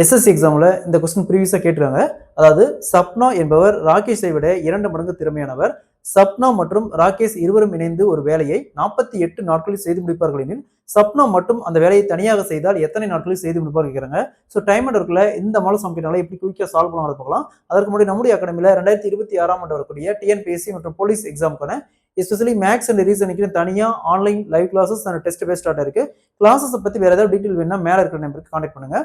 SSC எக்ஸாம்ல இந்த question ப்ரீவியஸா கேட்டிருக்காங்க. அதாவது சப்னா என்பவர் ராகேஷை விட 2 மடங்கு திறமையானவர். சப்னா மற்றும் ராகேஷ் இருவரும் இணைந்து ஒரு வேலையை 48 நாட்களில் செய்து முடிப்பார்கள் எனில், சப்னா மட்டும் அந்த வேலையை தனியாக செய்தால் எத்தனை நாட்களில் செய்து முடிப்பார் கேட்கிறாங்க. ஸோ டைம் அண்ட் ஒர்க்ல இந்த மாடல் சம் கேட்டால எப்படி குயிக்கா சால்வ் பண்ணலாம் பார்க்கலாம். அதற்கு முன்னாடி நம்முடைய அகாடமியில 2026ஆம் ஆண்டு வரக்கூடிய டிஎன்பிஎஸ்சி மற்றும் போலீஸ் எக்ஸாமுக்கான எஸ்பெஷலி மேக்ஸ் அண்ட் ரீசனிங்க்கு தனியா online live classes and test based start இருக்கு. கிளாஸஸ் பத்தி வேற ஏதாவது டீடைல் வேணும்னா மேல இருக்கிற நம்பருக்கு கான்டாக்ட் பண்ணுங்க.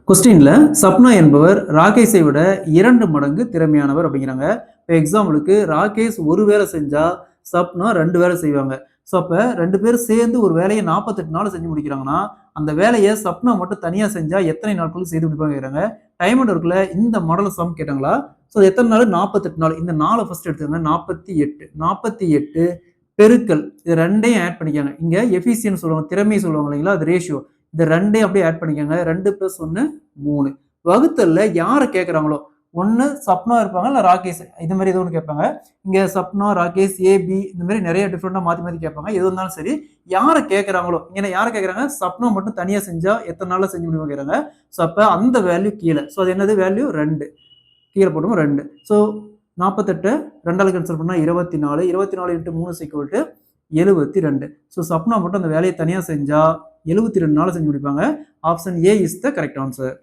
கொஸ்டின்ல சப்னா என்பவர் ராகேஷை விட 2 மடங்கு திறமையானவர் அப்படிங்கிறாங்க. இப்போ எக்ஸாம்பிளுக்கு ராகேஷ் ஒரு வேலை செஞ்சா சப்னா 2 வேலை செய்வாங்க. ஸோ அப்போ 2 பேரும் சேர்ந்து ஒரு வேலையை 48 நாள் செஞ்சு முடிக்கிறாங்கன்னா அந்த வேலையை சப்னா மட்டும் தனியாக செஞ்சா எத்தனை நாட்களுக்கு செய்து முடிப்பாங்க கேட்குறாங்க. டைம் அண்ட் ஒர்க்கில் இந்த மாடல் சம் கேட்டாங்களா? ஸோ எத்தனை நாள்? 48 நாள். இந்த நாளை ஃபர்ஸ்ட் எடுத்துக்கோங்க. 48 பெருக்கல் இது ரெண்டையும் ஆட் பண்ணிக்காங்க. இங்க எஃபிசியன்ட் சொல்லுவாங்க, திறமை சொல்லுவாங்க இல்லைங்களா, அது ரேஷியோ. இந்த ரெண்டையும் அப்படியே ஆட் பண்ணிக்காங்க. 2 + 1 3 வகுத்தல்ல யாரை கேட்குறாங்களோ, ஒன்று சப்னா இருப்பாங்க இல்லை ராகேஷ், இது மாதிரி ஏதோ ஒன்று கேட்பாங்க. இங்கே சப்னா, ராகேஷ், ஏபி இந்த மாதிரி நிறைய டிஃப்ரெண்டாக மாற்றி மாற்றி கேட்பாங்க. எது இருந்தாலும் சரி, யாரை கேட்குறாங்களோ, இங்கே யாரை கேட்குறாங்க? சப்னா மட்டும் தனியாக செஞ்சால் எத்தனை நாளில் செஞ்சு முடியுமா கேட்குறாங்க. ஸோ அப்போ அந்த வேல்யூ கீழே, ஸோ அது என்னது வேல்யூ 2 கீழே போட்டோம் 2. ஸோ 48 2ஆல் கேன்சல் பண்ணால் 24, 24 × 3 = 72. ஸோ சப்னா மட்டும் அந்த வேலையை தனியாக செஞ்சால் 72 நாள் செஞ்சு முடிப்பாங்க. Option A is the correct answer.